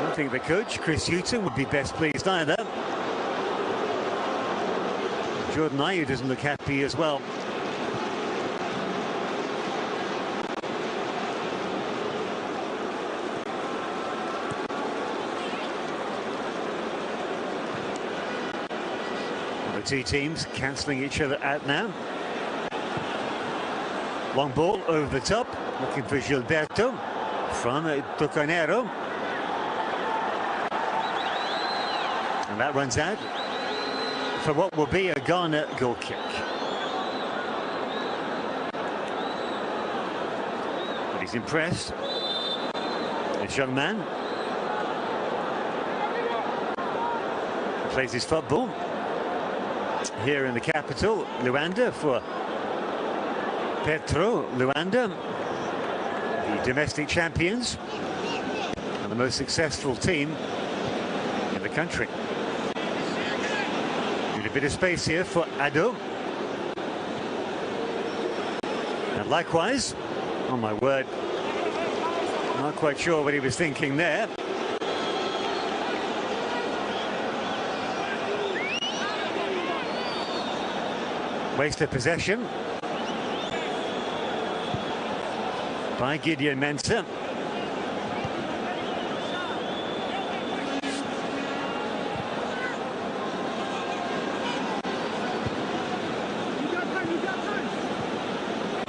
I don't think the coach, Chris Hughton, would be best pleased either. Jordan Ayew doesn't look happy as well. The two teams cancelling each other out now. Long ball over the top, looking for Gilberto from Tocanero. And that runs out for what will be a Ghana goal kick. But he's impressed, this young man. He plays his football here in the capital, Luanda, for Petro Luanda, the domestic champions and the most successful team in the country. Need a bit of space here for Ado. And likewise, oh my word, not quite sure what he was thinking there. Waste of possession by Gideon Mensah.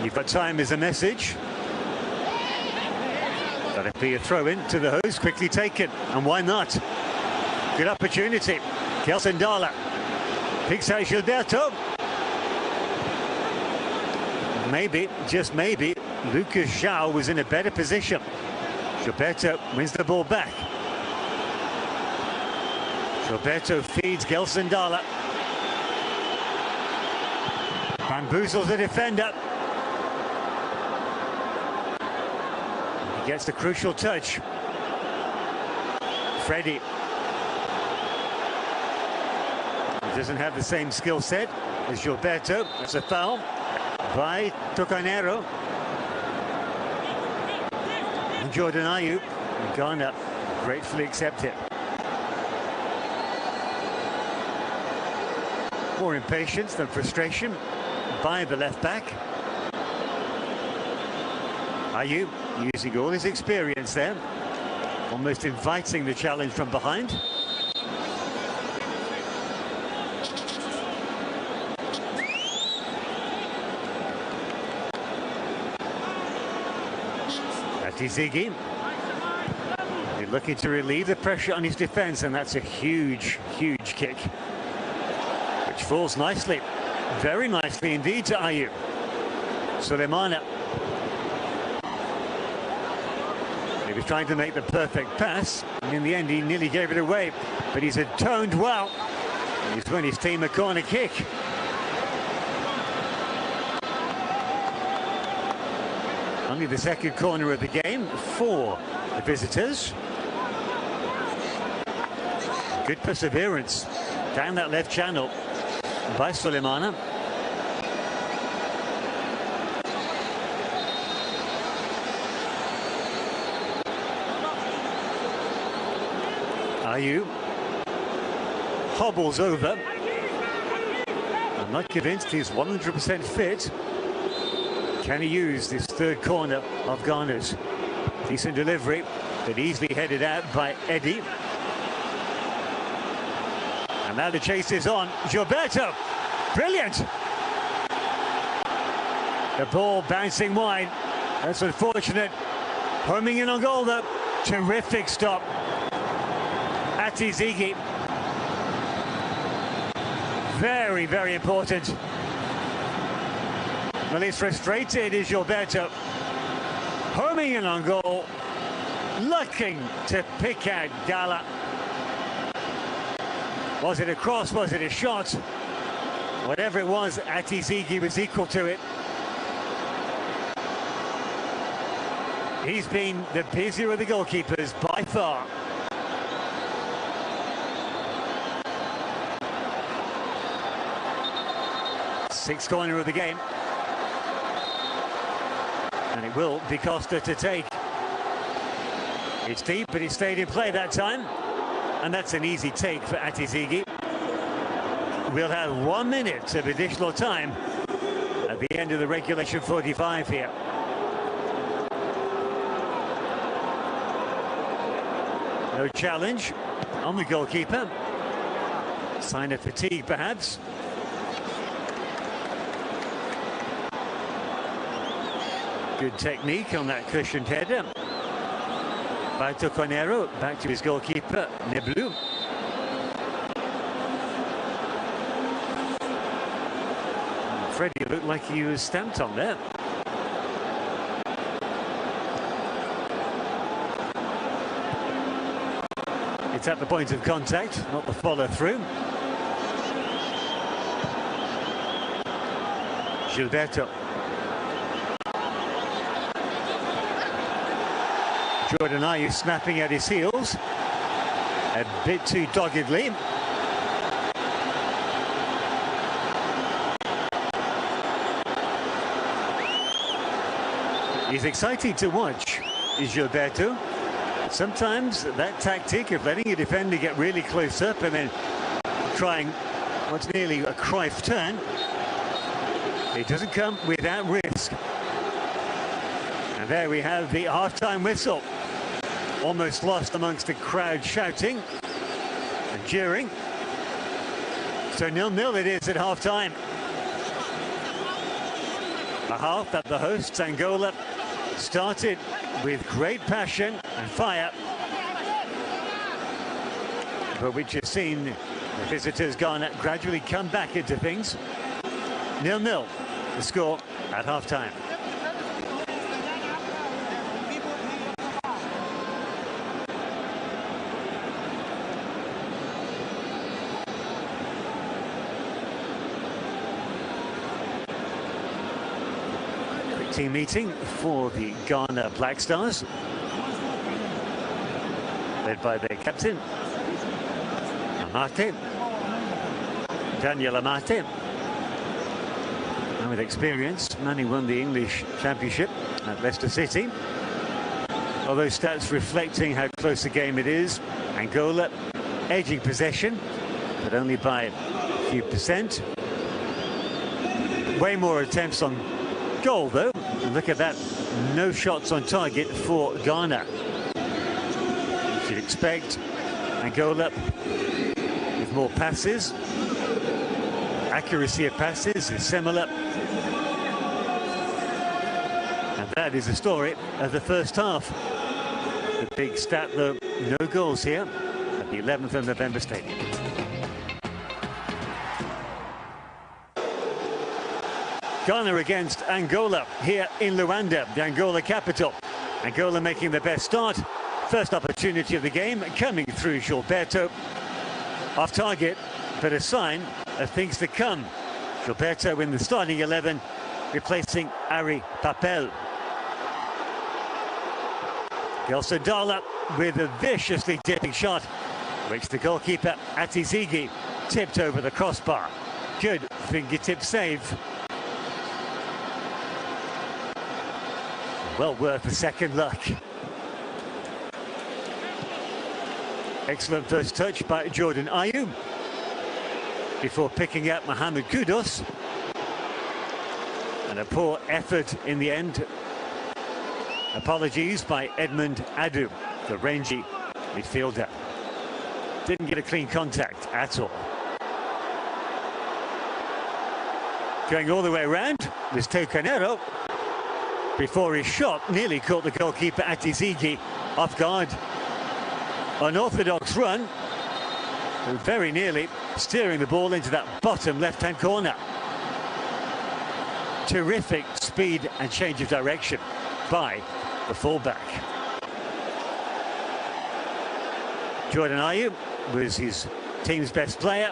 You've got time is a message. That'll be a throw-in to the host, quickly taken, and why not? Good opportunity. Gelson Dala picks out Gilberto. Maybe, just maybe, Lucas João was in a better position. Gilberto wins the ball back. Gilberto feeds Gelson Dala. Bamboozles the defender. He gets the crucial touch. Freddie. He doesn't have the same skill set as Gilberto. It's a foul by Tocanero. And Jordan Ayew, Ghana gratefully accept it. More impatience than frustration by the left back. Ayew using all his experience there, almost inviting the challenge from behind. Ziggy, he's looking to relieve the pressure on his defence, and that's a huge, huge kick, which falls nicely, very nicely indeed to Ayew. Sulemana. He was trying to make the perfect pass, and in the end he nearly gave it away, but he's atoned well. He's won his team a corner kick. Only the second corner of the game for the visitors. Good perseverance down that left channel by Sulemana. Ayew hobbles over. I'm not convinced he's 100% fit. Can he use this third corner of Ghana's? Decent delivery, but easily headed out by Eddie. And now the chase is on. Gilberto, brilliant! The ball bouncing wide. That's unfortunate. Homing in on goal though. Terrific stop. Atizigi. Very, very important. Well, he's frustrated, is Gilberto. Homing in on goal, looking to pick out Dala. Was it a cross? Was it a shot? Whatever it was, Atizigi was equal to it. He's been the busier of the goalkeepers by far. Sixth corner of the game. And it will be Costa to take. It's deep, but it stayed in play that time. And that's an easy take for Atizigi. We'll have 1 minute of additional time at the end of the regulation 45 here. No challenge on the goalkeeper. Sign of fatigue, perhaps. Good technique on that cushioned header. By Toconero, back to his goalkeeper, Neblu. Freddie looked like he was stamped on there. It's at the point of contact, not the follow-through. Gilberto. Jordan Ayew snapping at his heels. A bit too doggedly. He's exciting to watch, is Gilberto. Sometimes that tactic of letting a defender get really close up and then trying what's nearly a Cruyff turn, it doesn't come without risk. And there we have the half-time whistle. Almost lost amongst the crowd shouting and jeering. So 0-0 it is at half-time. A half that the hosts, Angola, started with great passion and fire, but which has seen the visitors Ghana gradually come back into things. 0-0 the score at half-time. Team meeting for the Ghana Black Stars, led by their captain Amate, Daniel Amate. And with experience, Manny won the English Championship at Leicester City. Although stats reflecting how close a game it is, Angola edging possession, but only by a few percent. Way more attempts on goal though. And look at that, no shots on target for Ghana. You should expect Angola with more passes. Accuracy of passes is similar. And that is the story of the first half. The big stat though, no goals here at the 11th of November Stadium. Ghana against Angola here in Luanda, the Angola capital. Angola making the best start. First opportunity of the game coming through Gilberto. Off target, but a sign of things to come. Gilberto in the starting 11, replacing Ari Papel. Gelson Dala with a viciously dipping shot, which the goalkeeper Atizigi tipped over the crossbar. Good fingertip save. Well worth a second look. Excellent first touch by Jordan Ayew before picking up Mohamed Kudus. And a poor effort in the end. Apologies by Edmund Adu, the rangy midfielder. Didn't get a clean contact at all. Going all the way around was Toconero. Before his shot nearly caught the goalkeeper Atizigi off guard. Unorthodox run, very nearly steering the ball into that bottom left-hand corner. Terrific speed and change of direction by the fullback. Jordan Ayew was his team's best player.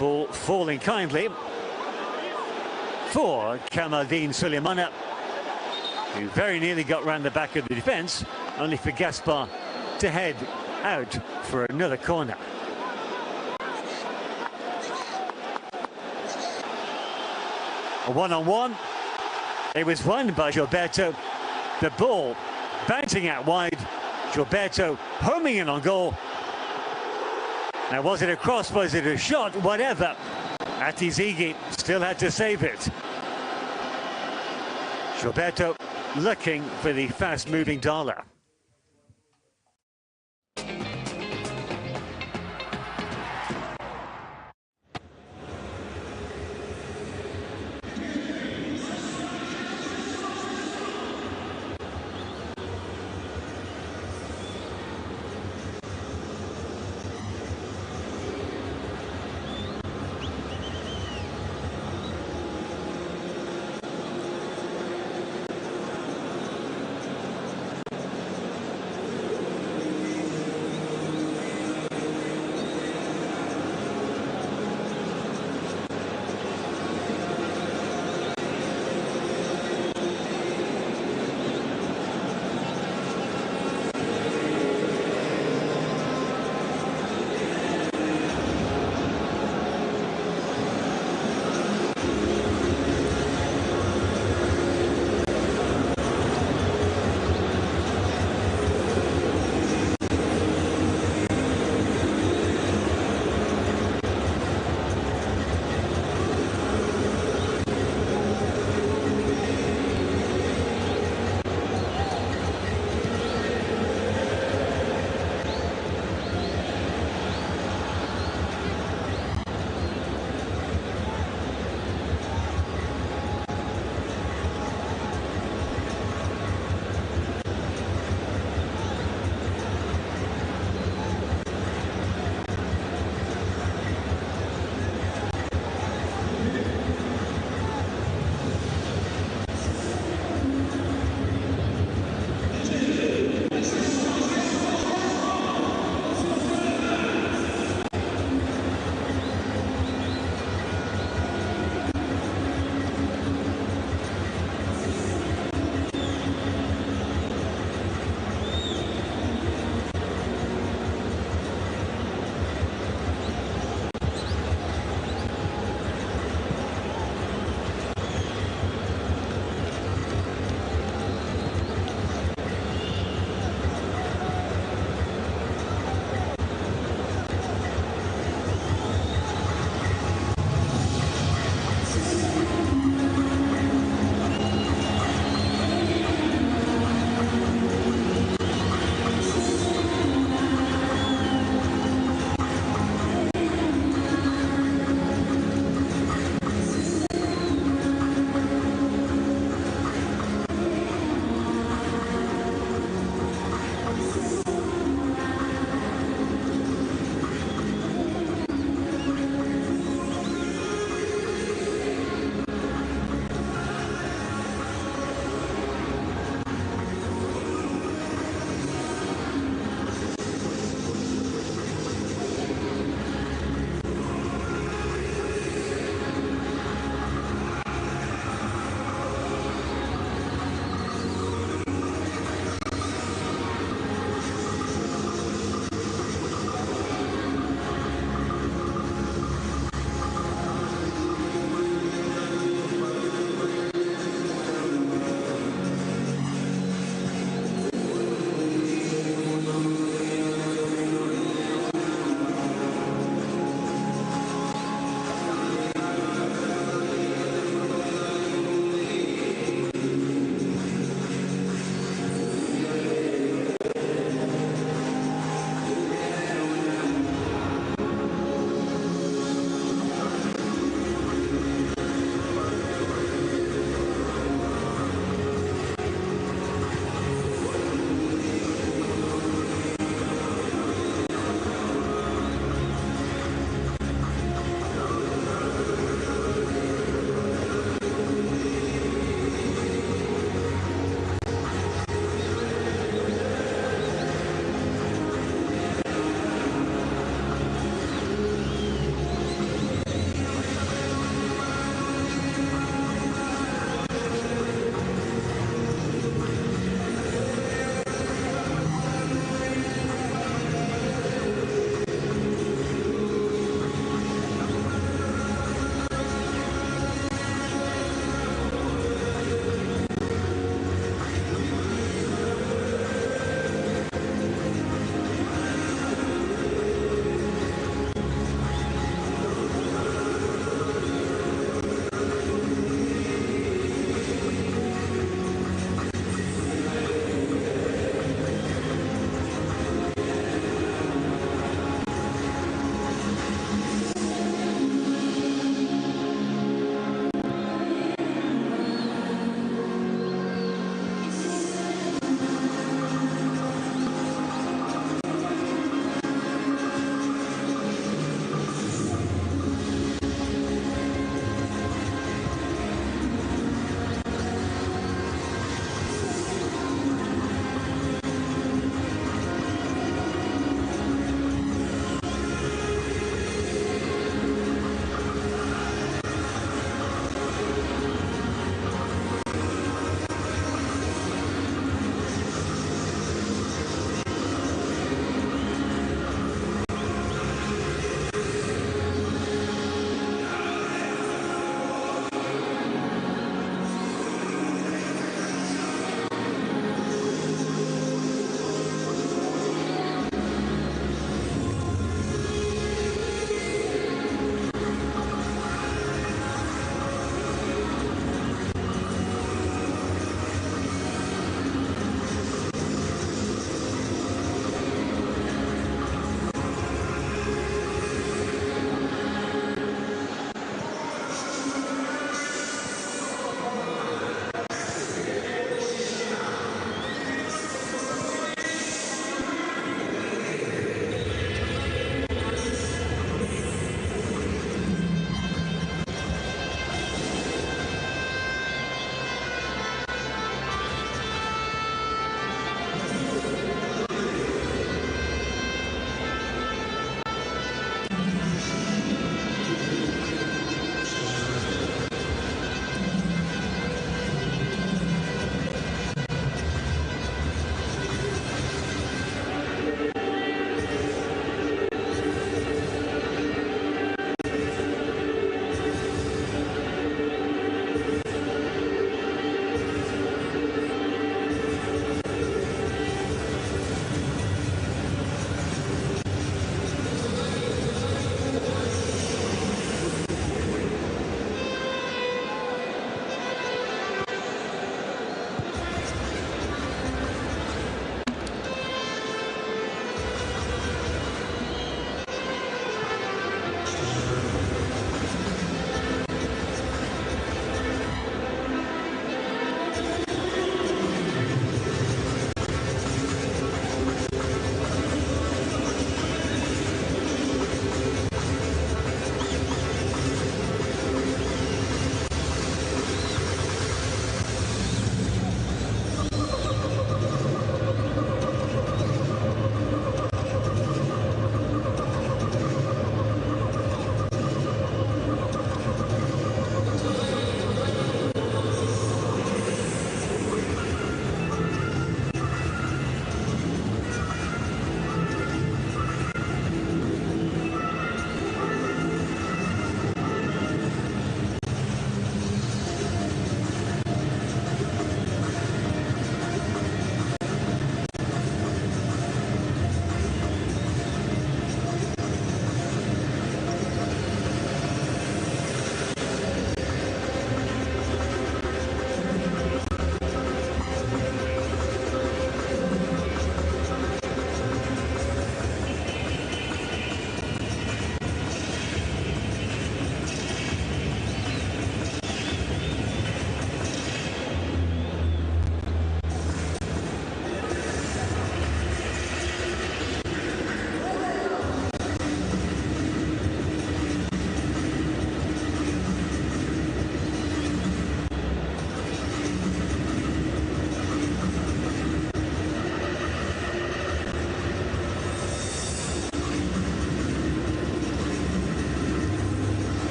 Ball falling kindly for Kamaldeen Sulemana, who very nearly got round the back of the defence, only for Gaspar to head out for another corner. A one-on-one. It was won by Gilberto. The ball bouncing out wide. Gilberto homing in on goal. Now, was it a cross, was it a shot, whatever, Atizigi still had to save it. Gilberto looking for the fast-moving dollar.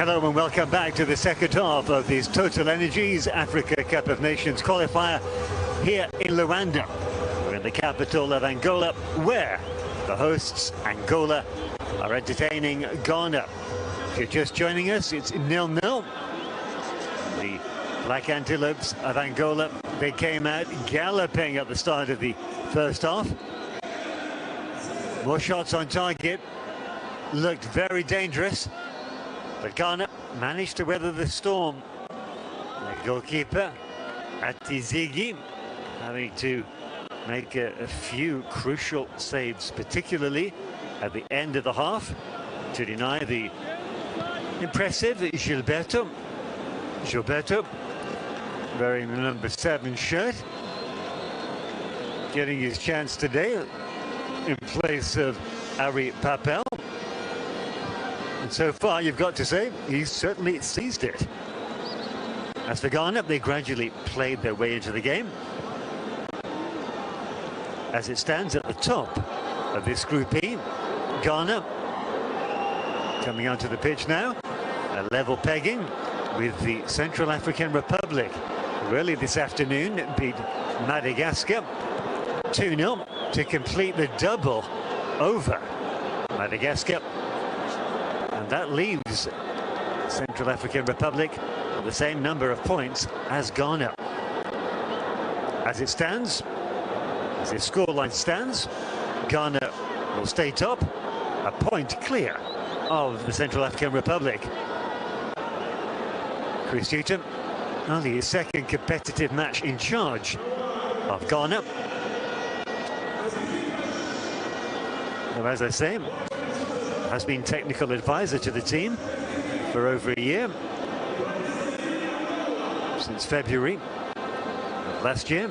Hello and welcome back to the second half of this Total Energies Africa Cup of Nations qualifier here in Luanda. We're in the capital of Angola, where the hosts, Angola, are entertaining Ghana. If you're just joining us, it's 0-0. The Black Antelopes of Angola, they came out galloping at the start of the first half. More shots on target, looked very dangerous, but Ghana managed to weather the storm. The goalkeeper, Atizigi, having to make a few crucial saves, particularly at the end of the half, to deny the impressive Gilberto, wearing the number 7 shirt, getting his chance today in place of Ari Papel. And so far, you've got to say, he's certainly seized it. As for Ghana, they gradually played their way into the game. As it stands at the top of this Group E, Ghana coming onto the pitch now, a level pegging with the Central African Republic, who early this afternoon beat Madagascar 2-0 to complete the double over Madagascar. And that leaves Central African Republic with the same number of points as Ghana. As it stands, as the scoreline stands, Ghana will stay top, a point clear of the Central African Republic. Chris Hughton, only his second competitive match in charge of Ghana. Now, as I say, has been technical advisor to the team for over a year, since February of last year.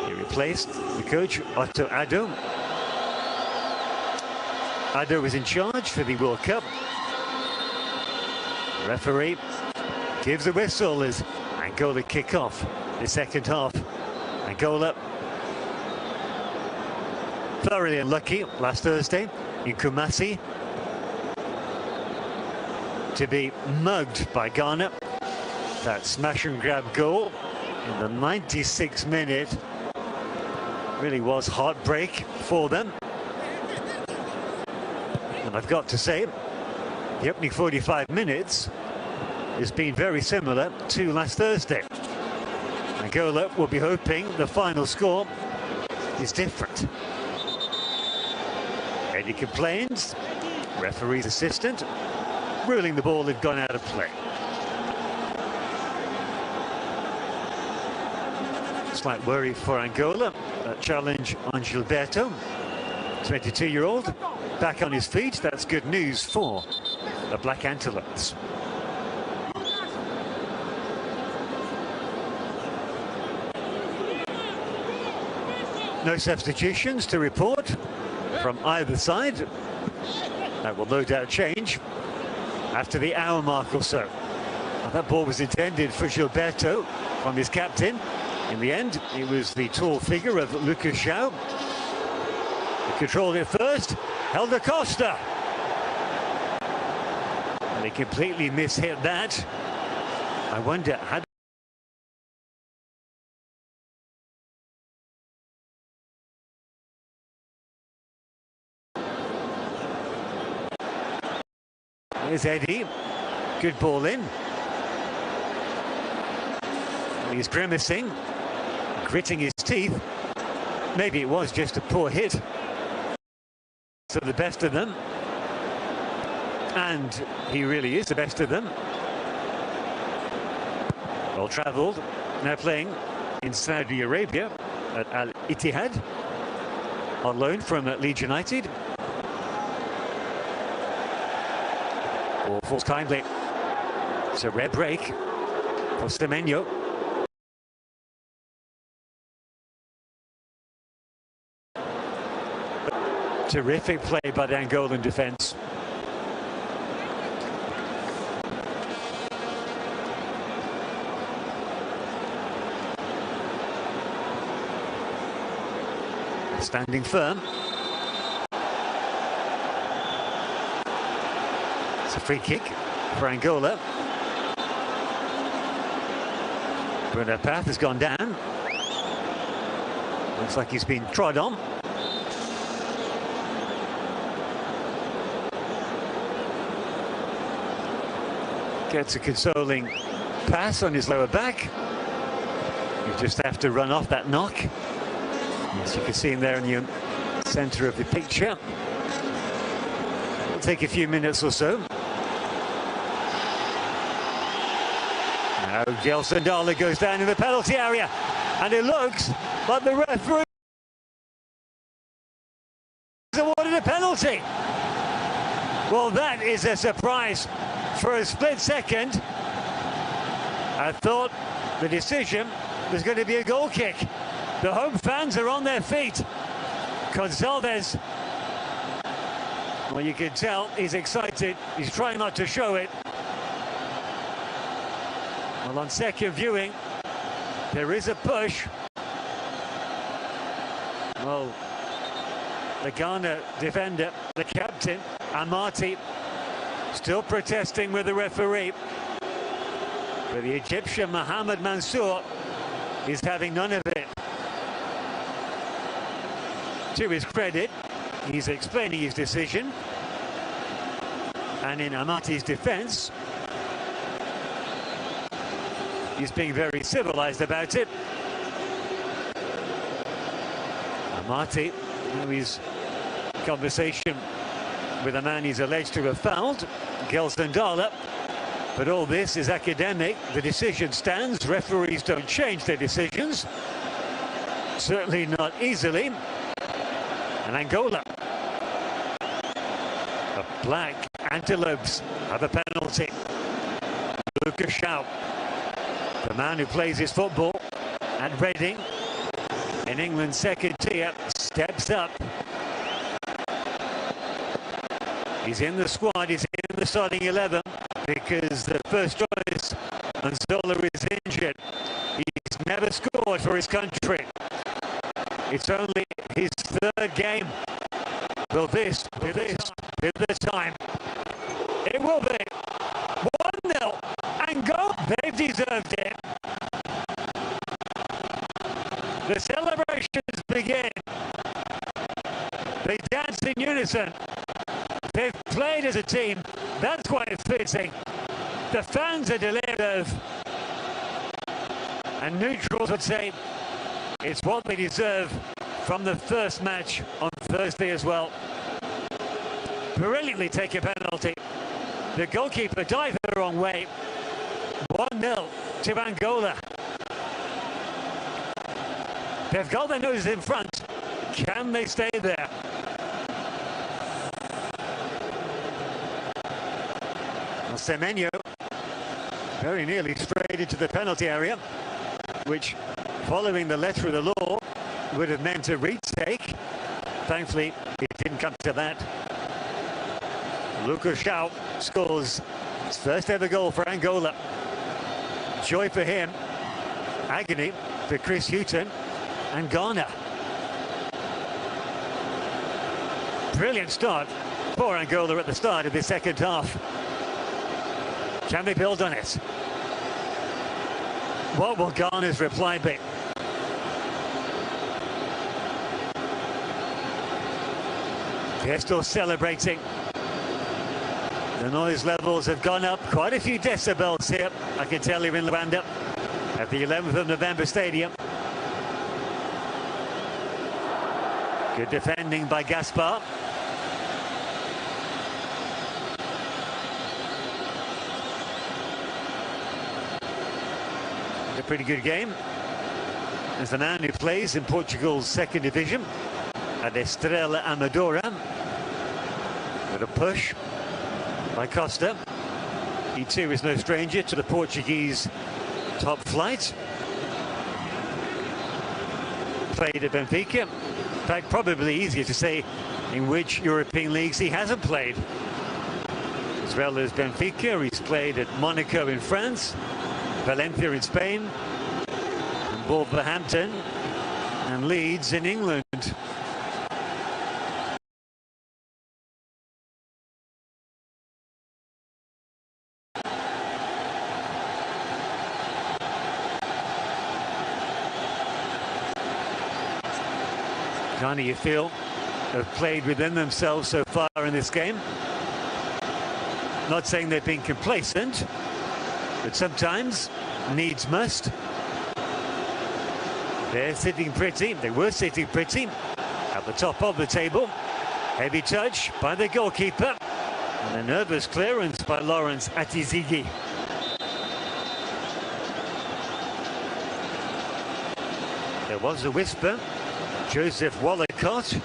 He replaced the coach, Otto Addo. Addo was in charge for the World Cup. The referee gives the whistle as Angola kick off the second half. Angola thoroughly unlucky last Thursday in Kumasi to be mugged by Ghana. That smash and grab goal in the 96th minute really was heartbreak for them. And I've got to say, the opening 45 minutes has been very similar to last Thursday. Angola will be hoping the final score is different. Eddie complains, referee's assistant, ruling the ball had gone out of play. Slight worry for Angola. A challenge on Gilberto, 22-year-old, back on his feet. That's good news for the Black Antelopes. No substitutions to report from either side. That will no doubt change after the hour mark or so. Now, that ball was intended for Gilberto from his captain. In the end, it was the tall figure of Lucas João who controlled it first. Helder Costa. And they completely mishit that. I wonder, had There's Eddie, good ball in. He's grimacing, gritting his teeth. Maybe it was just a poor hit. So the best of them. And he really is the best of them. Well travelled, now playing in Saudi Arabia at Al Ittihad, on loan from Leeds United. Ball falls kindly. It's a rare break for Semenyo. Terrific play by the Angolan defence. Standing firm. It's a free kick for Angola. But their path has gone down. Looks like he's been trod on. Gets a consoling pass on his lower back. You just have to run off that knock. As you can see him there in the centre of the picture. It'll take a few minutes or so. Now Gelson Darla goes down in the penalty area, and it looks like the referee has awarded a penalty. Well, that is a surprise. For a split second, I thought the decision was going to be a goal kick. The home fans are on their feet. Gonzalez, well, you can tell he's excited. He's trying not to show it. Well, on second viewing, there is a push. Well, the Ghana defender, the captain, Amati, still protesting with the referee. But the Egyptian Mohamed Mansour is having none of it. To his credit, he's explaining his decision. And in Amati's defense, he's being very civilized about it. Amati, his conversation with a man he's alleged to have fouled, Gelson Darla. But all this is academic. The decision stands. Referees don't change their decisions. Certainly not easily. And Angola, the Black Antelopes, have a penalty. Lucas Shaw, the man who plays his football at Reading in England's second tier, steps up. He's in the squad, he's in the starting 11 because the first choice, Anzola, is injured. He's never scored for his country. It's only his third game. Will this be the time? It will be. 1-0. Angola, they've deserved it. The celebrations begin. They dance in unison. They've played as a team. That's quite fitting. The fans are delirious, and neutrals would say it's what they deserve from the first match on Thursday as well. Brilliantly take a penalty. The goalkeeper dived the wrong way. 1-0 to Angola. They've got their noses in front. Can they stay there? Semenyo very nearly straight into the penalty area, which, following the letter of the law, would have meant a retake. Thankfully, it didn't come to that. Lucas Shaw scores his first ever goal for Angola. Joy for him, agony for Chris Hughton and Ghana. Brilliant start for Angola at the start of the second half. Can they build on it? What will Ghana's reply be? They're still celebrating. The noise levels have gone up quite a few decibels here, I can tell you, in Luanda at the 11th of November Stadium. Good defending by Gaspar. A pretty good game. As the man who plays in Portugal's second division at Estrela Amadora. With a push by Costa. He too is no stranger to the Portuguese top flight. Played at Benfica. In fact, probably easier to say in which European leagues he hasn't played. As well as Benfica, he's played at Monaco in France, Valencia in Spain, and Wolverhampton and Leeds in England. Ghana, you feel, have played within themselves so far in this game. Not saying they've been complacent, but sometimes needs must. They're sitting pretty, they were sitting pretty at the top of the table. Heavy touch by the goalkeeper and a nervous clearance by Lawrence Atizigi. There was a whisper Joseph Wallacott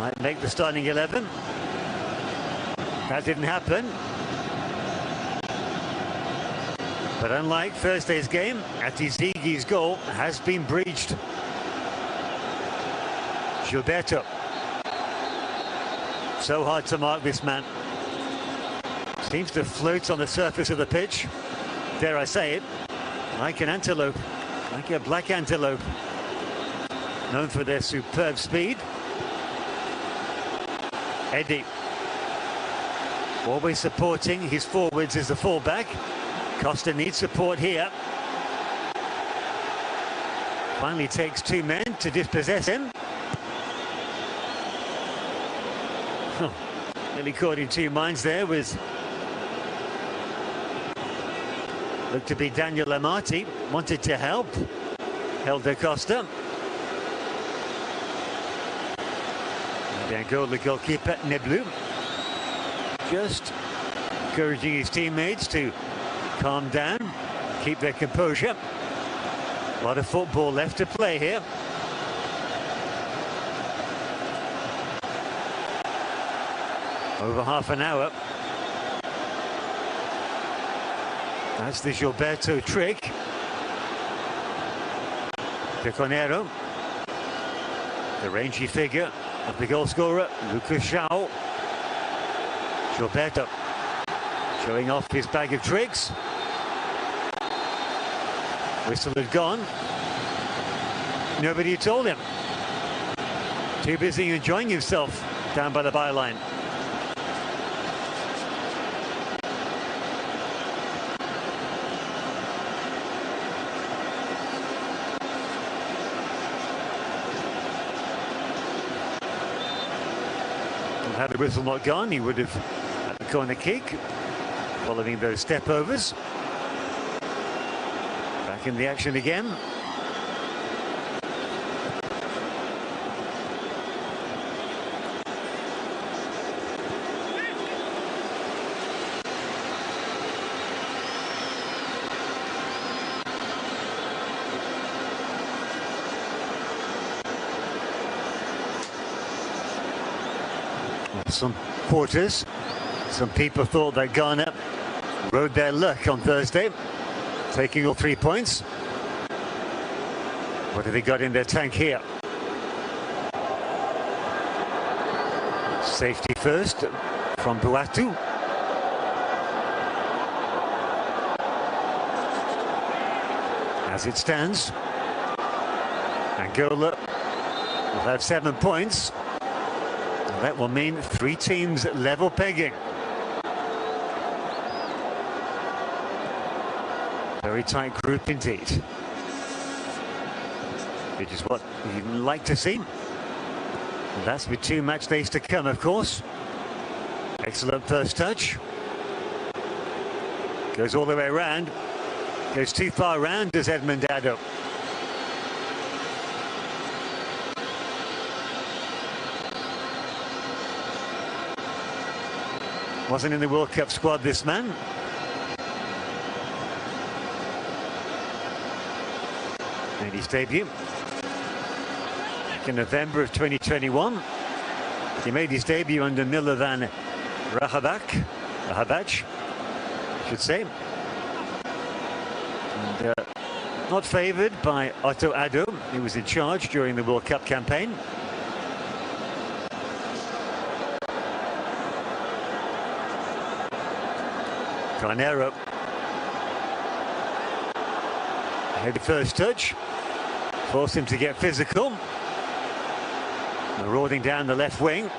might make the starting 11. That didn't happen. But unlike Thursday's game, Atizigi's goal has been breached. Gilberto. So hard to mark this man. Seems to float on the surface of the pitch. Dare I say it, like an antelope, like a black antelope. Known for their superb speed. Eddie. Always supporting his forwards as the fullback. Costa needs support here. Finally takes two men to dispossess him. Nearly caught in two minds there with... Looked to be Daniel Amati. Wanted to help. Held the Costa. The Angola goalkeeper, Neblu. Just encouraging his teammates to calm down, keep their composure. A lot of football left to play here. Over half an hour. That's the Gilberto trick. De Conero. The rangy figure of the goal scorer, Lucas Shaw. Gilberto showing off his bag of tricks. Whistle had gone. Nobody told him. Too busy enjoying himself down by the byline. Had the whistle not gone, he would have had the corner kick, following those step overs. Back in the action again. Some quarters, some people thought that Ghana rode their luck on Thursday, taking all 3 points. What have they got in their tank here? Safety first from Buatu. As it stands, Angola will have 7 points. That will mean 3 teams level pegging. Very tight group indeed. Which is what you'd like to see. And that's with 2 match days to come, of course. Excellent first touch. Goes all the way around. Goes too far round, does Edmund Addo. Wasn't in the World Cup squad, this man. Made his debut back in November of 2021. He made his debut under Milovan Rahabac, I should say. And, not favoured by Otto Addo. He was in charge during the World Cup campaign. Conero. Had the first touch. Forced him to get physical. Marauding down the left wing.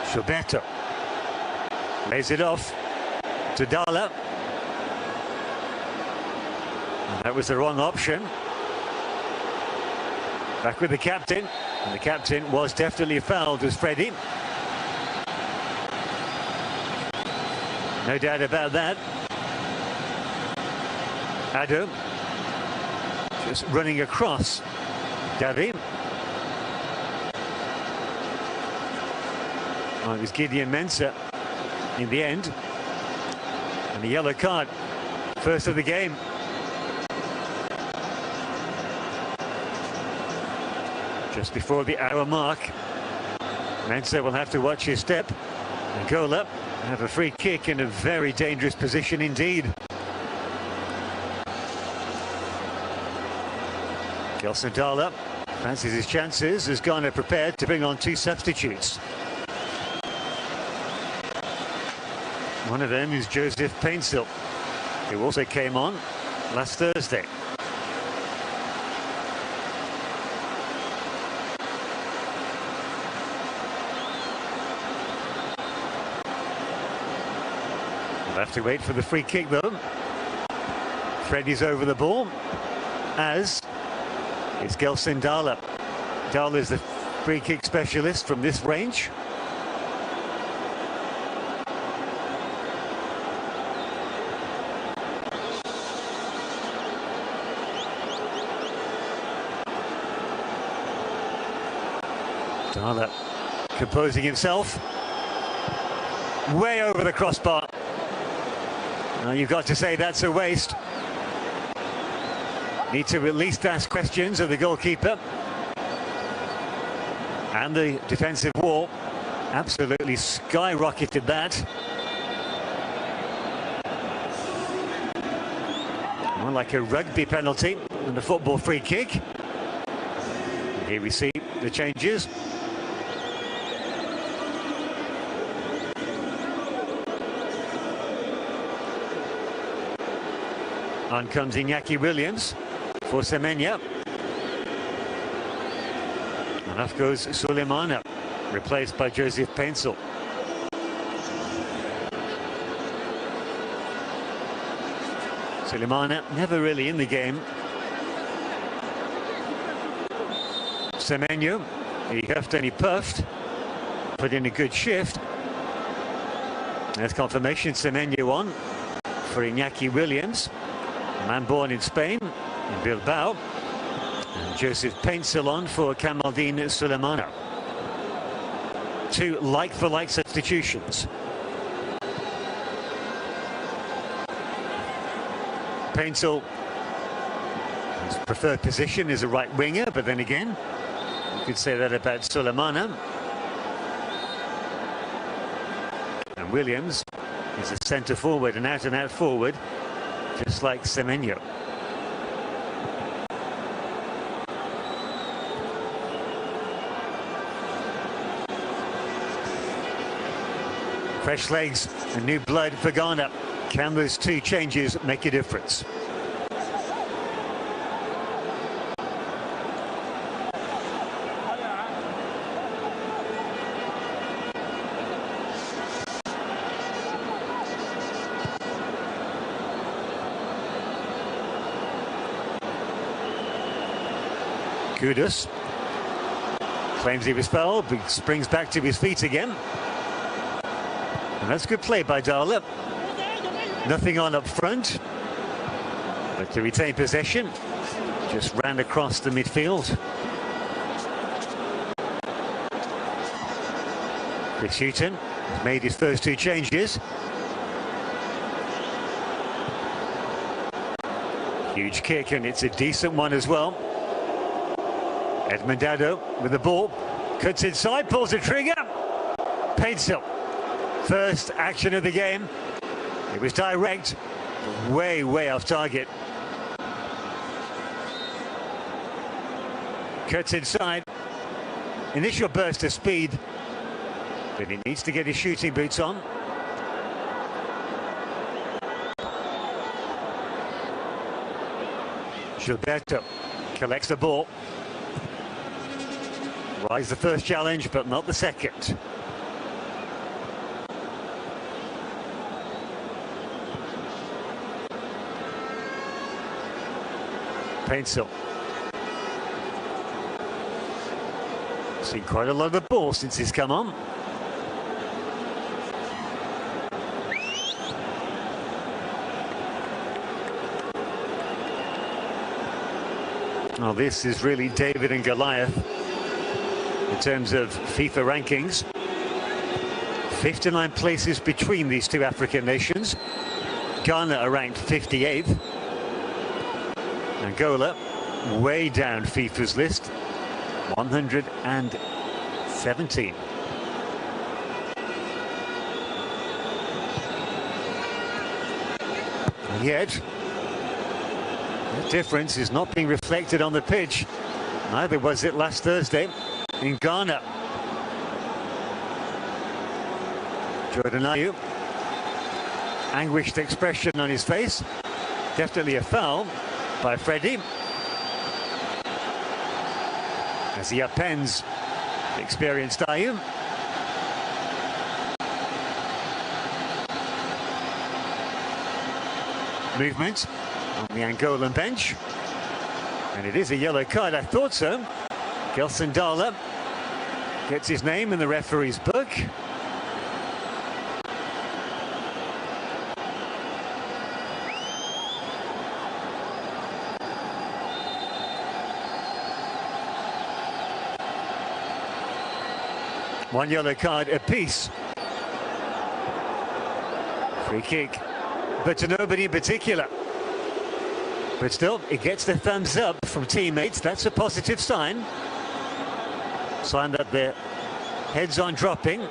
Gilberto. Lays it off to Dala. And that was the wrong option. Back with the captain, and the captain was definitely fouled as Freddie. No doubt about that. Ado just running across Davi. Oh, it was Gideon Mensah in the end. And the yellow card, first of the game. Just before the hour mark, Mensah will have to watch his step. Angola have a free kick in a very dangerous position indeed. Gelson Dala fancies his chances as Ghana prepared to bring on two substitutes. One of them is Joseph Painsil, who also came on last Thursday. We'll have to wait for the free kick though. Freddie's over the ball, as is Gelson Dala. Dala is the free kick specialist from this range. Dala composing himself. Way over the crossbar. Now you've got to say that's a waste. Need to at least ask questions of the goalkeeper. And the defensive wall absolutely skyrocketed that. More like a rugby penalty than a football free kick. Here we see the changes. On comes Iñaki Williams for Semenya. And off goes Sulemana, replaced by Joseph Painsil. Sulemana never really in the game. Semenya, he huffed and he puffed, put in a good shift. There's confirmation, Semenya on for Iñaki Williams. A man born in Spain, in Bilbao, and Joseph Painsil on for Kamaldeen Sulemana. Two like-for-like substitutions. Painsil, his preferred position is a right winger, but then again, you could say that about Sulemana. And Williams is a centre forward, an out-and-out forward, just like Semenya. Fresh legs and new blood for Ghana. Can those two changes make a difference? Kudus claims he was fouled, but springs back to his feet again. And that's good play by Dala. Nothing on up front, but to retain possession, just ran across the midfield. Chris Hughton has made his first two changes. Huge kick, and it's a decent one as well. Edmund Ado with the ball, cuts inside, pulls the trigger. Painsil, first action of the game. It was direct, way off target. Cuts inside. Initial burst of speed, but he needs to get his shooting boots on. Gilberto collects the ball. Rise the first challenge, but not the second. Painsil. Seen quite a lot of the ball since he's come on. Well, this is really David and Goliath in terms of FIFA rankings. 59 places between these two African nations. Ghana are ranked 58th. Angola way down FIFA's list, 117. And yet, the difference is not being reflected on the pitch. Neither was it last Thursday in Ghana. Jordan Ayew, anguished expression on his face. Definitely a foul by Freddie, as he upends the experienced Ayew. Movement on the Angolan bench, and it is a yellow card. I thought so. Gelson Dala gets his name in the referee's book. One yellow card apiece. Free kick, but to nobody in particular. But still, it gets the thumbs up from teammates. That's a positive sign. Sign that their heads aren't dropping.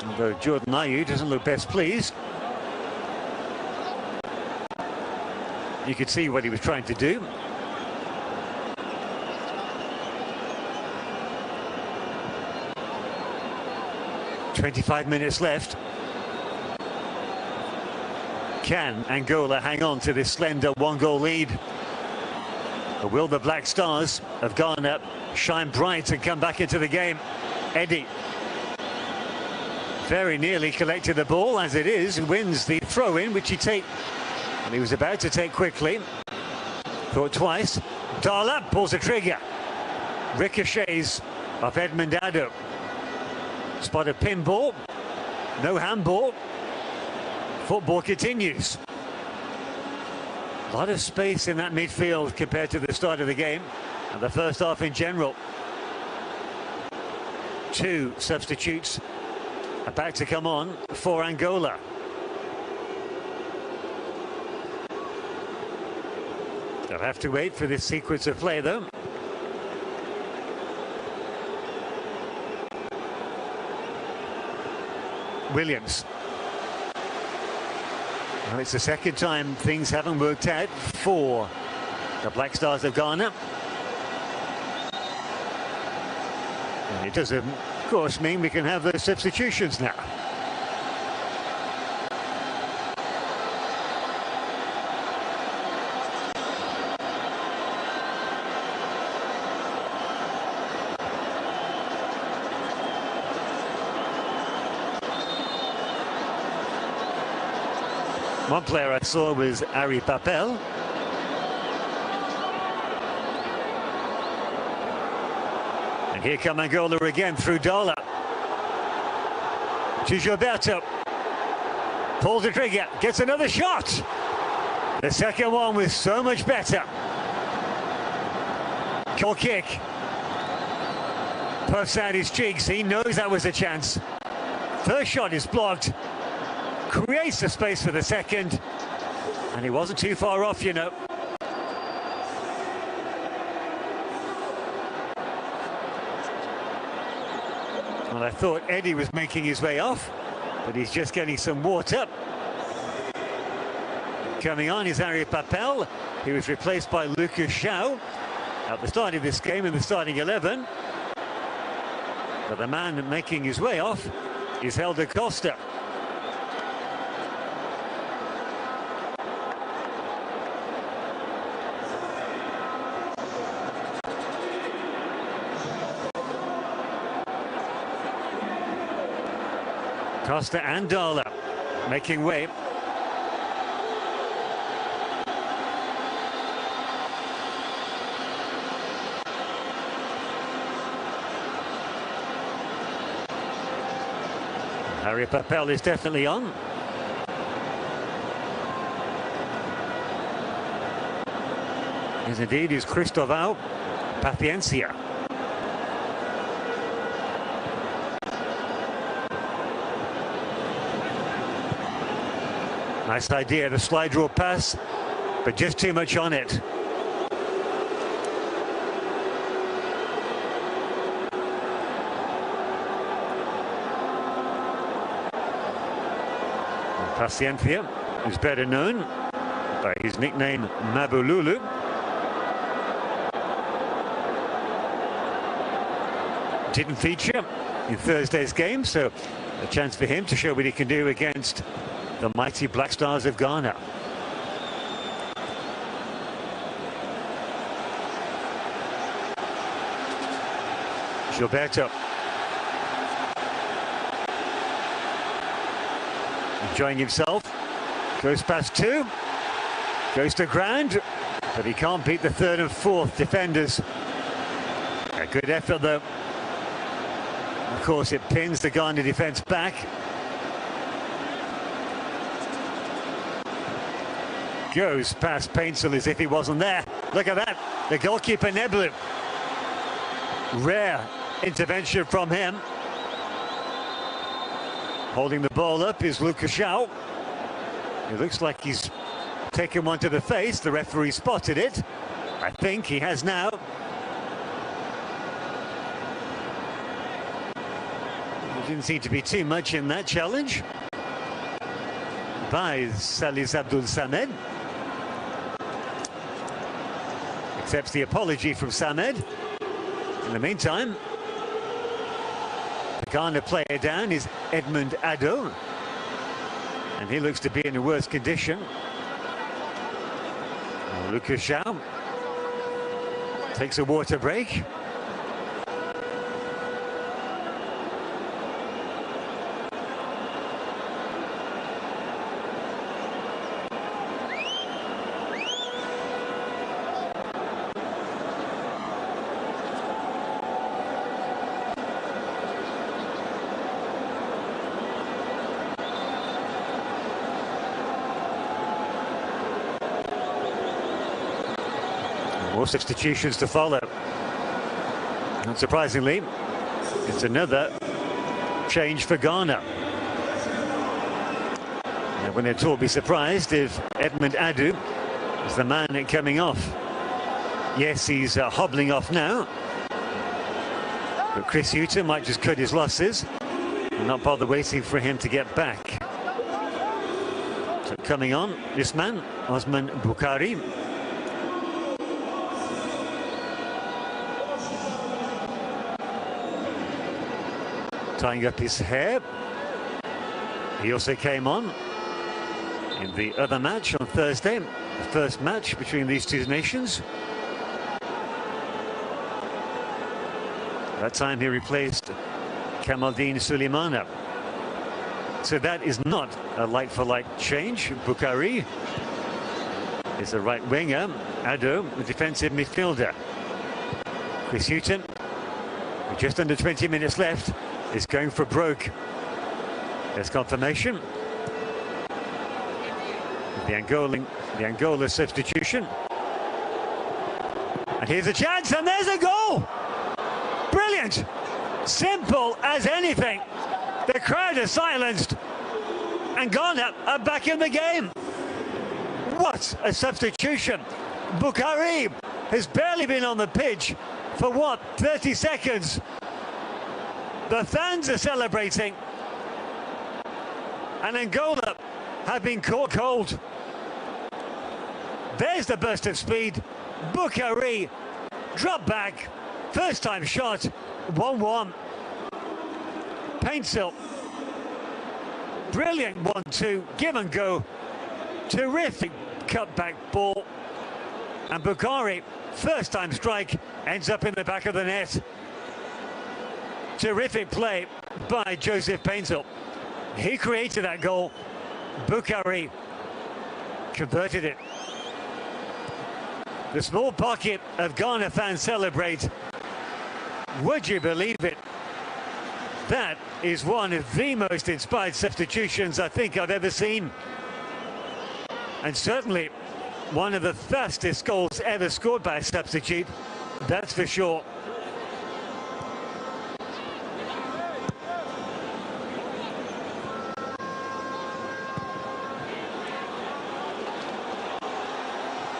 Although Jordan Ayew doesn't look best pleased. You could see what he was trying to do. .25 minutes left. Can Angola hang on to this slender one-goal lead? Or will the Black Stars of Ghana shine bright and come back into the game? Eddie very nearly collected the ball, as it is, and wins the throw-in, which he was about to take quickly. Thought twice. Dala pulls the trigger. Ricochets of Edmund Addo. Spot a pinball, no handball. Football continues. A lot of space in that midfield compared to the start of the game and the first half in general. Two substitutes about to come on for Angola. They'll have to wait for this sequence of play though. Williams. Well, it's the second time things haven't worked out for the Black Stars of Ghana. And it does, of course, mean we can have those substitutions now. One player I saw was Ari Papel. And here come Angola again through Dala. To Gilberto. Pulls the trigger, gets another shot. The second one was so much better. Goal kick. Puffs out his cheeks, he knows that was a chance. First shot is blocked. Creates the space for the second, and he wasn't too far off, you know. Well, I thought Eddie was making his way off, but he's just getting some water. Coming on is Ari Papel. He was replaced by Lucas Shaw at the start of this game in the starting 11. But the man making his way off is Helder Costa. Costa and Dala making way. Harry Papel is definitely on. Yes, indeed, is Cristóvão Paciencia. Nice idea, the slide rule pass, but just too much on it. Paciencia is better known by his nickname Mabululu. Didn't feature in Thursday's game, so a chance for him to show what he can do against the mighty Black Stars of Ghana. Gilberto enjoying himself, goes past two, goes to ground, but he can't beat the third and fourth defenders. A good effort though. Of course, it pins the Ghana defence back. Goes past Paintsel as if he wasn't there. Look at that, the goalkeeper Neblu. Rare intervention from him. Holding the ball up is Lucas Shaw. It looks like he's taken one to the face. The referee spotted it. I think he has now. There didn't seem to be too much in that challenge by Salis Abdul Samed. Accepts the apology from Samed. In the meantime, the Ghana player down is Edmund Ado, and he looks to be in a worse condition. Lucas Shaw takes a water break. More substitutions to follow. Not surprisingly, it's another change for Ghana. I wouldn't at all be surprised if Edmund Adu is the man coming off. Yes, he's hobbling off now, but Chris Hughton might just cut his losses and not bother waiting for him to get back. So coming on, this man, Osman Bukhari. Tying up his hair. He also came on in the other match on Thursday, the first match between these two nations. That time he replaced Kamaldeen Suleimana. So that is not a like-for-like change. Bukhari is a right winger, Ado, a defensive midfielder. Chris Hughton, with just under 20 minutes left, is going for broke. There's confirmation. The Angola substitution. And here's a chance, and there's a goal! Brilliant! Simple as anything. The crowd is silenced, and Ghana are back in the game. What a substitution! Bukhari has barely been on the pitch for what, 30 seconds? The fans are celebrating, and Angola have been caught cold. There's the burst of speed. Bukhari, drop back, first time shot, 1-1. Paintsel, brilliant 1-2, give and go, terrific cutback ball, and Bukhari, first time strike, ends up in the back of the net. Terrific play by Joseph Paintsel. He created that goal. Bukhari converted it. The small pocket of Ghana fans celebrate. Would you believe it? That is one of the most inspired substitutions I think I've ever seen. And certainly one of the fastest goals ever scored by a substitute, that's for sure.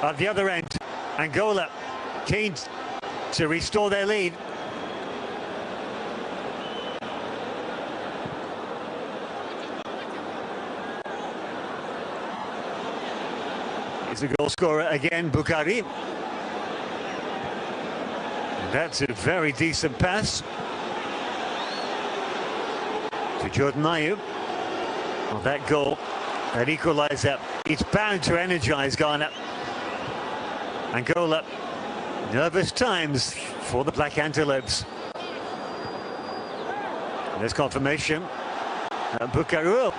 At the other end, Angola keen to restore their lead. He's the goal scorer again, Bukhari. That's a very decent pass to Jordan Ayew. Well, that goal, that equaliser, it's bound to energise Ghana. Angola, nervous times for the Black Antelopes. There's confirmation. Bukhari.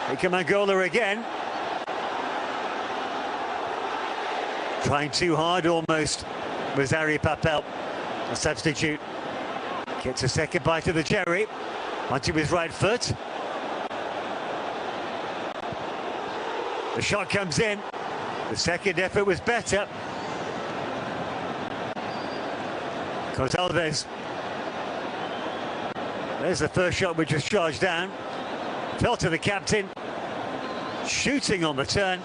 Here come Angola again. Trying too hard almost was Ari Papel, a substitute. Gets a second bite of the cherry onto his right foot. The shot comes in. The second effort was better. Gonçalves. There's the first shot which was charged down. Fell to the captain. Shooting on the turn.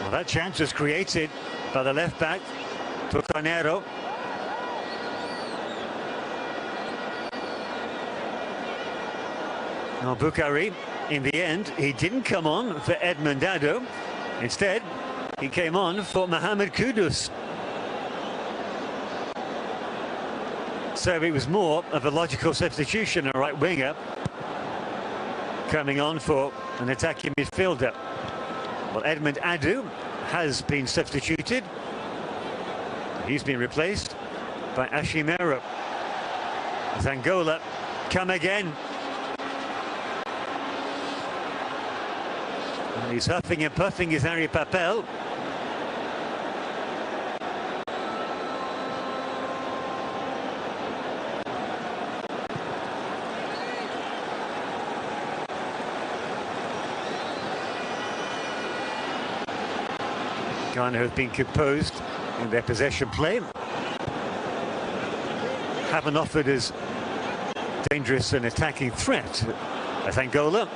Well, that chance was created by the left back, Tucanero. Now Bukhari, in the end, he didn't come on for Edmund Dado. Instead, he came on for Mohamed Kudus. So it was more of a logical substitution, a right winger coming on for an attacking midfielder. Well, Edmund Adu has been substituted. He's been replaced by Ashimero. As Angola come again. And he's huffing and puffing his Ari Papel. Ghana have been composed in their possession play. Haven't offered as dangerous an attacking threat as Angola.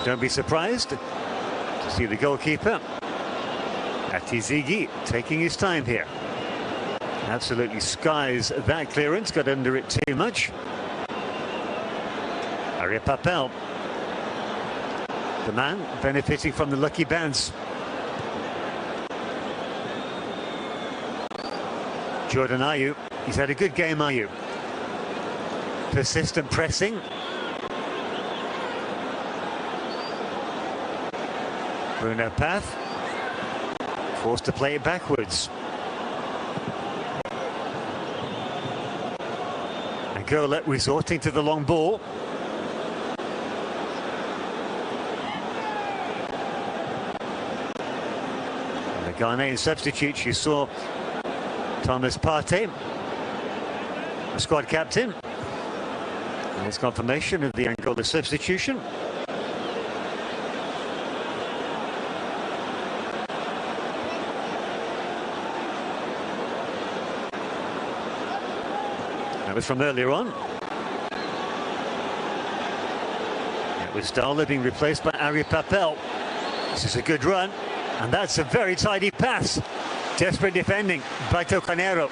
Don't be surprised to see the goalkeeper, Atizigi, taking his time here. Absolutely skies that clearance, got under it too much. Ari Papel, the man benefiting from the lucky bounce. Jordan Ayew, he's had a good game, Ayew. Persistent pressing. Bruno Path, forced to play it backwards. Angola resorting to the long ball. And the Ghanaian substitutes, you saw Thomas Partey, the squad captain. And there's confirmation of the Angola substitution. That was from earlier on. It was Dala being replaced by Ari Papel. This is a good run, and that's a very tidy pass. Desperate defending by Tucanero.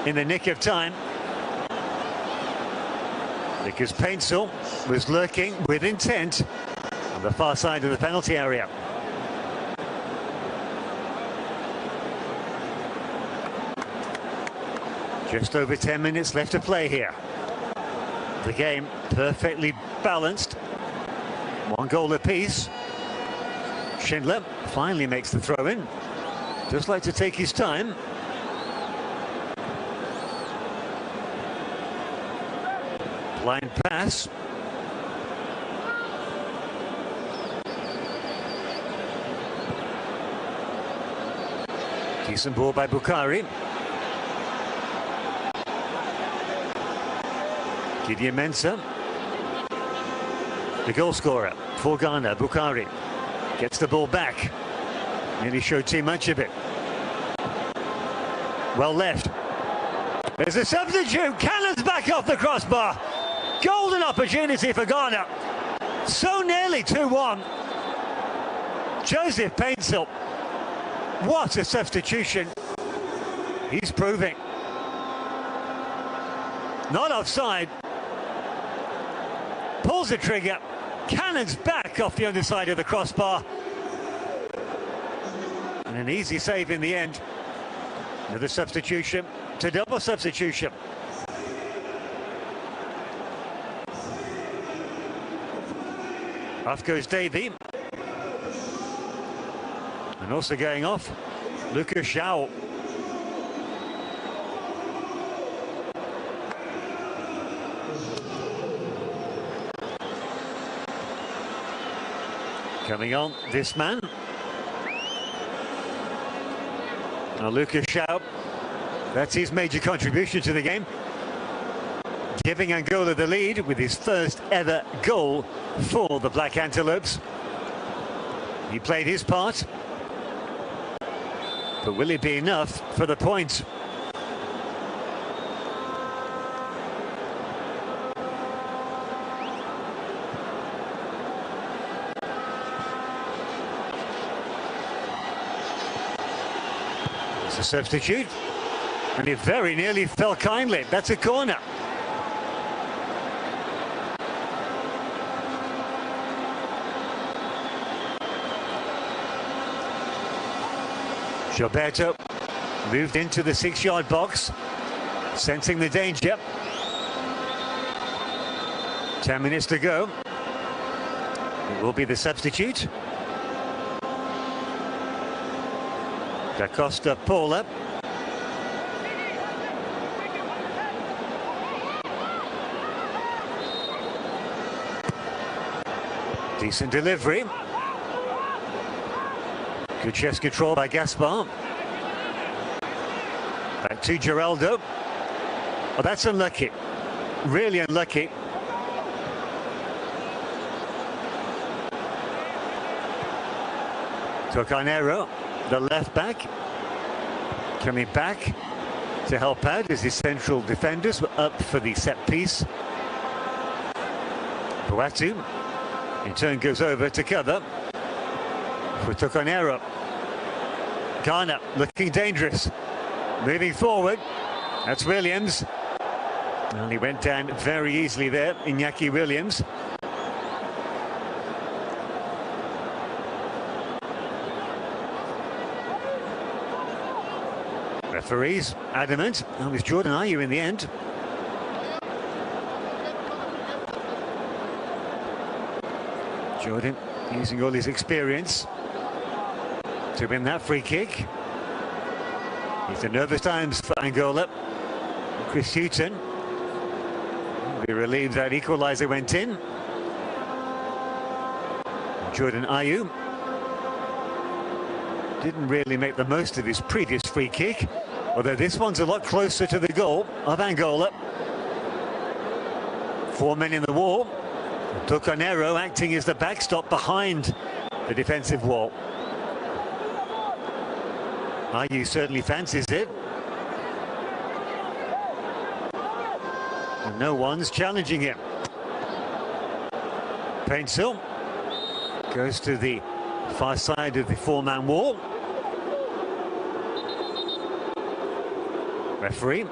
In the nick of time, because Paintsel was lurking with intent on the far side of the penalty area. Just over 10 minutes left to play here. The game perfectly balanced. One goal apiece. Schindler finally makes the throw in. Just like to take his time. Blind pass. Decent ball by Bukhari. Gideon Mensah, the goal scorer for Ghana. Bukhari gets the ball back. Nearly showed too much of it. Well left. There's a substitute. Cannon's back off the crossbar. Golden opportunity for Ghana. So nearly 2-1. Joseph Paintsill. What a substitution. He's proving. Not offside. Pulls the trigger. Cannon's back off the underside of the crossbar. And an easy save in the end. Another substitution to double substitution. Off goes Davy. And also going off, Lucas Zhao. Coming on, this man. Now Lucas Zhao, that's his major contribution to the game. Giving Angola the lead with his first ever goal for the Black Antelopes. He played his part. But will it be enough for the point? It's a substitute. And it very nearly fell kindly. That's a corner. Gilberto moved into the 6-yard box, sensing the danger. 10 minutes to go. It will be the substitute. Da Costa Paula. Decent delivery. Good chest control by Gaspar. Back to Geraldo. Oh, that's unlucky. Really unlucky. Tocanero, the left back, coming back to help out as his central defenders were up for the set piece. Boatu in turn goes over to cover for Tocanero. Ghana looking dangerous. Moving forward. That's Williams. And he went down very easily there, Iñaki Williams. Referees adamant. That was Jordan Ayew in the end. Jordan using all his experience to win that free kick. It's a nervous times for Angola. Chris Houghton will be relieved that equaliser went in. Jordan Ayew didn't really make the most of his previous free kick, although this one's a lot closer to the goal of Angola. 4 men in the wall. Tocanero acting as the backstop behind the defensive wall. Ayew certainly fancies it. And no one's challenging him. Paintsill goes to the far side of the 4-man wall. Referee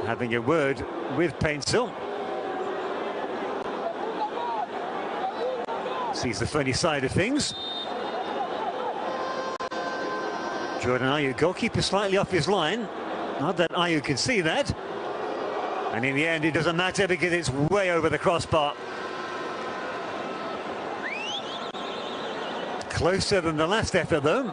having a word with Paintsill. Sees the funny side of things. Jordan Ayew, goalkeeper slightly off his line. Not that Ayew can see that. And in the end, it doesn't matter because it's way over the crossbar. Closer than the last effort, though.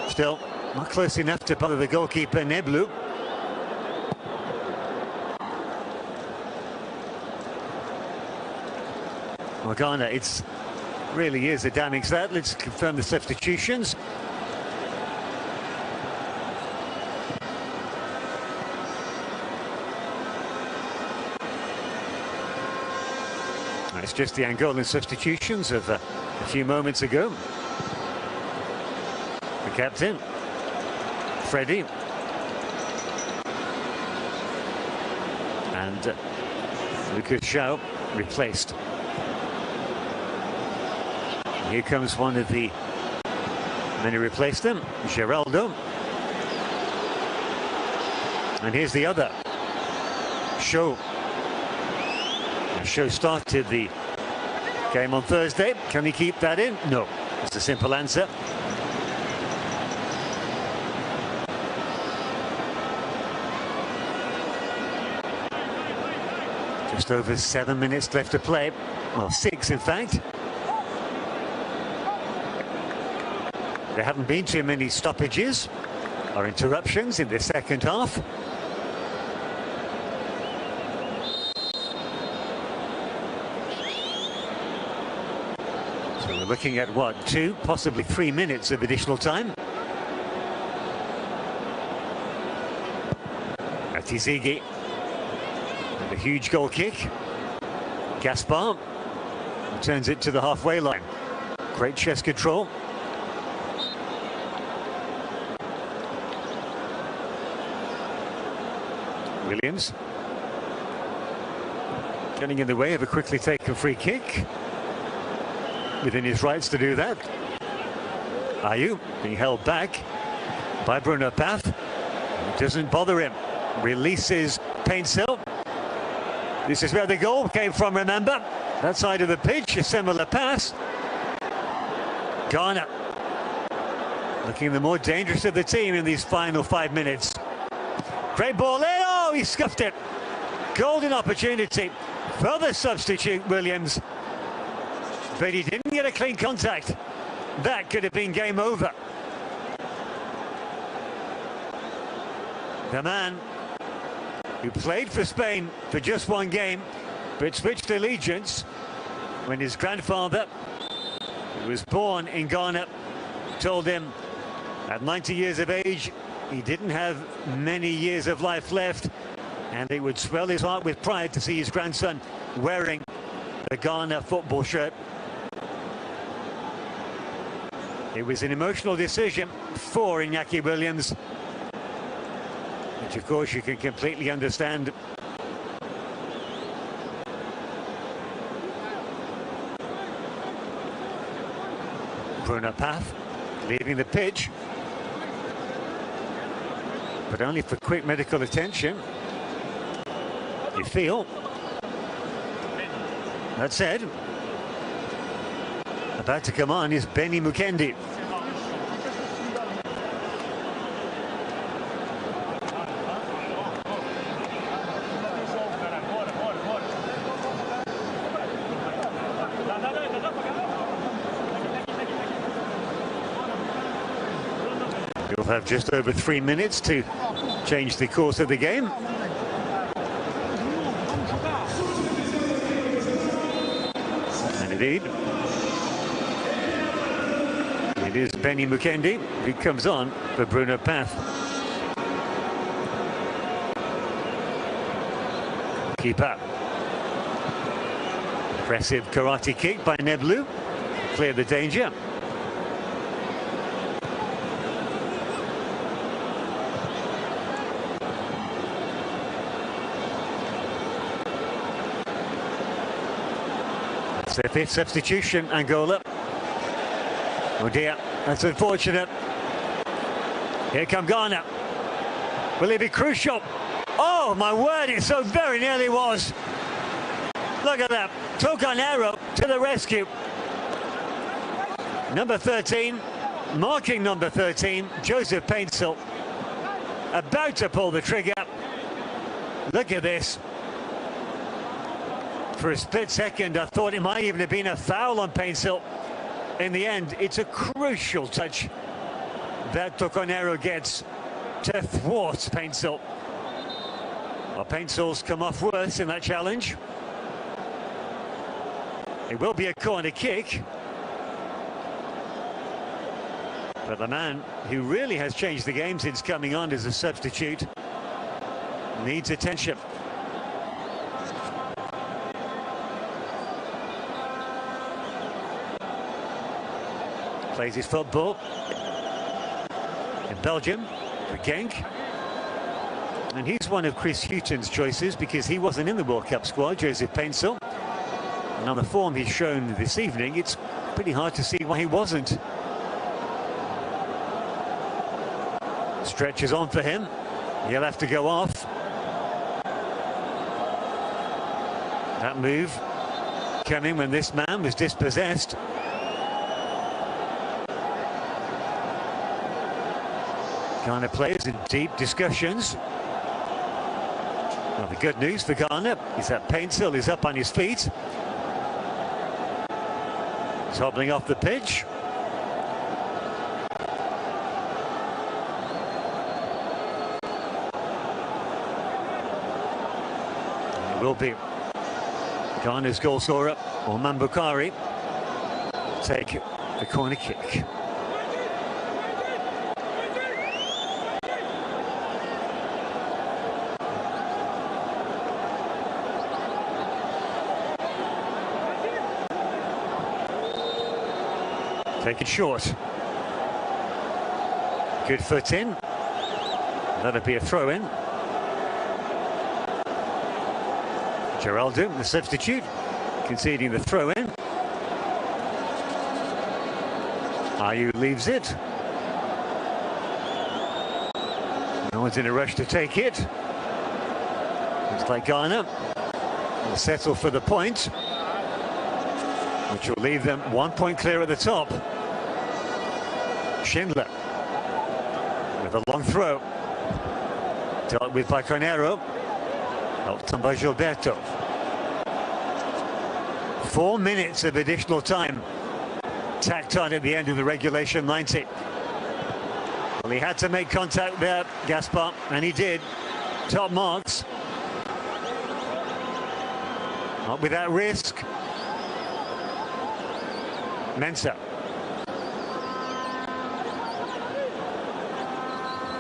Still, not close enough to bother the goalkeeper, Neblu. Well, Ghana, it really is a damning start. Let's confirm the substitutions. It's just the Angolan substitutions of a few moments ago. The captain, Freddie. And Lucas Shaw replaced. Here comes one of the men who replaced him, Geraldo. And here's the other, Shaw. Shaw started the game on Thursday. Can he keep that in? No. It's a simple answer. Just over 7 minutes left to play. Well, 6 in fact. There haven't been too many stoppages or interruptions in the second half. So we're looking at what, 2, possibly 3 minutes of additional time. Atizigi. And a huge goal kick. Gaspar turns it to the halfway line. Great chest control. Williams getting in the way of a quickly taken free kick. Within his rights to do that. Ayew being held back by Bruno Path. It doesn't bother him. Releases Paintsill. This is where the goal came from, remember? That side of the pitch, a similar pass. Ghana looking the more dangerous of the team in these final 5 minutes. Great ball in. Oh, he scuffed it. Golden opportunity for the substitute, Williams. But he didn't get a clean contact. That could have been game over. The man who played for Spain for just 1 game, but switched allegiance when his grandfather, who was born in Ghana, told him at 90 years of age he didn't have many years of life left, and it would swell his heart with pride to see his grandson wearing the Ghana football shirt. It was an emotional decision for Iñaki Williams, which of course you can completely understand. Bruno Path leaving the pitch, but only for quick medical attention. You feel. That said, about to come on is Benny Mukendi. You'll have just over 3 minutes to change the course of the game. And indeed, it is Benny Mukendi who comes on for Bruno Path. Keeper. Impressive karate kick by Neblu. Clear the danger. Their 5th substitution, Angola. Oh dear, that's unfortunate. Here come Ghana. Will it be crucial? Oh my word, it so very nearly was. Look at that, Tocanero to the rescue. Number 13, marking number 13, Joseph Paintsill, about to pull the trigger. Look at this. For a split second, I thought it might even have been a foul on Paintsill. In the end, it's a crucial touch that Tocanero gets to thwart Paintsill. Well, Paintsill's come off worse in that challenge. It will be a corner kick. But the man who really has changed the game since coming on as a substitute needs attention. Plays his football in Belgium for Genk. And he's one of Chris Hughton's choices because he wasn't in the World Cup squad, Joseph Paintsil. And on the form he's shown this evening, it's pretty hard to see why he wasn't. Stretches on for him. He'll have to go off. That move coming when this man was dispossessed. Ghana players in deep discussions. Well, the good news for Ghana is that Paintsil is up on his feet. He's hobbling off the pitch. It will be Ghana's goal scorer, Oman Bukhari, take the corner kick. Take it short. Good foot in. That'll be a throw in. Geraldo, the substitute, conceding the throw in. Ayew leaves it. No one's in a rush to take it. Looks like Ghana will settle for the point, which will leave them 1 point clear at the top. Schindler with a long throw, dealt with by Carneiro. Helped on by Gilberto. 4 minutes of additional time tacked on at the end of the regulation 90. Well, he had to make contact there, Gaspar, and he did. Top marks. Not without risk. Mensah.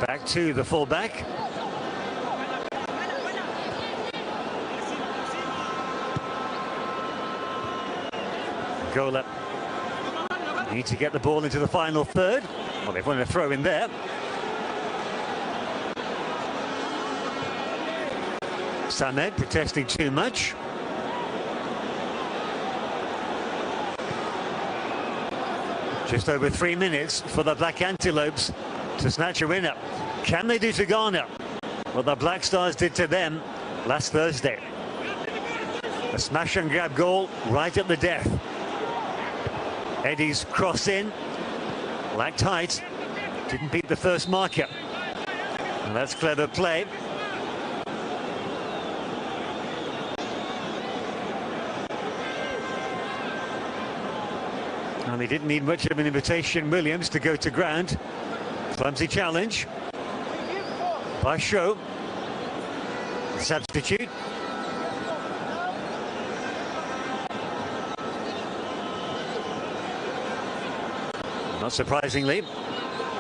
Back to the fullback. Angola need to get the ball into the final third. Well, they've won a throw in there. Samed protesting too much. Just over 3 minutes for the Black Antelopes to snatch a winner. Can they do to Ghana what the Black Stars did to them last Thursday? A smash and grab goal right at the death. Eddie's cross in, lacked height, didn't beat the first marker. And that's clever play. And they didn't need much of an invitation, Williams, to go to ground. Clumsy challenge by Shaw, the substitute. Not surprisingly,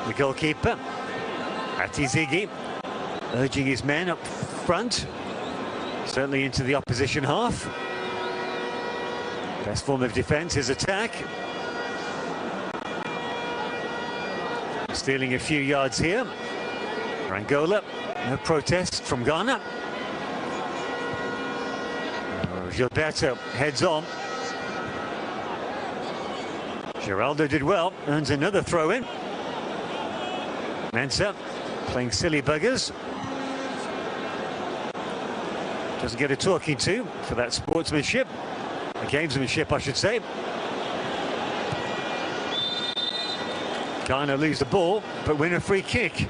the goalkeeper, Atizigi, urging his men up front, certainly into the opposition half. Best form of defence is attack. Stealing a few yards here. For Angola, no protest from Ghana. Gilberto heads on. Geraldo did well, earns another throw in. Mensah playing silly buggers. Doesn't get a talking to for that sportsmanship, a gamesmanship I should say. Ghana lose the ball but win a free kick.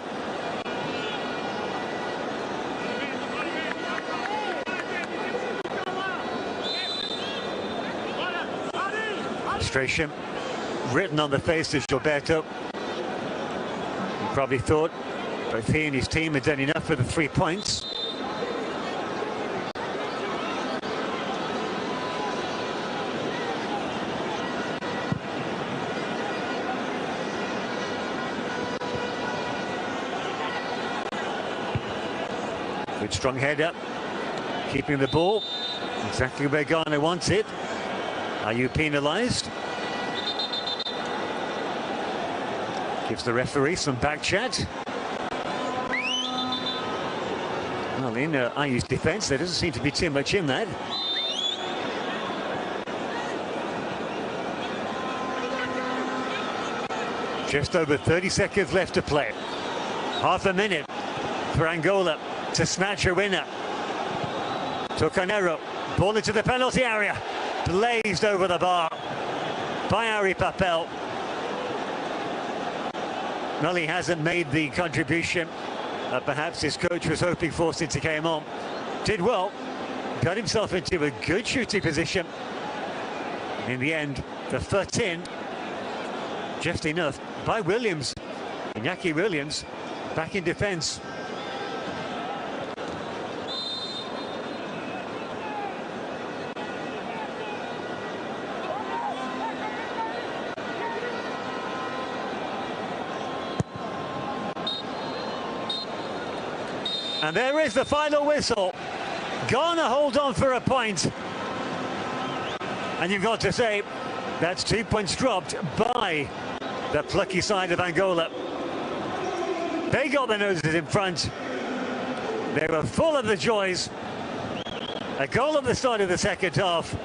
Frustration written on the face of Gilberto. He probably thought both he and his team had done enough for the 3 points. Good strong head up, keeping the ball exactly where Ghana wants it. Are you penalised? Gives the referee some back chat. Well, in IU's defence, there doesn't seem to be too much in that. Just over 30 seconds left to play. Half a minute for Angola to snatch a winner. Tocanero, ball into the penalty area. Blazed over the bar by Ari Papel. Well, he hasn't made the contribution perhaps his coach was hoping for since he came on. Did well, got himself into a good shooting position. In the end, the foot in, just enough by Williams. Iñaki Williams back in defence. And there is the final whistle. Ghana hold on for a point. And you've got to say, that's 2 points dropped by the plucky side of Angola. They got their noses in front. They were full of the joys. A goal at the start of the second half.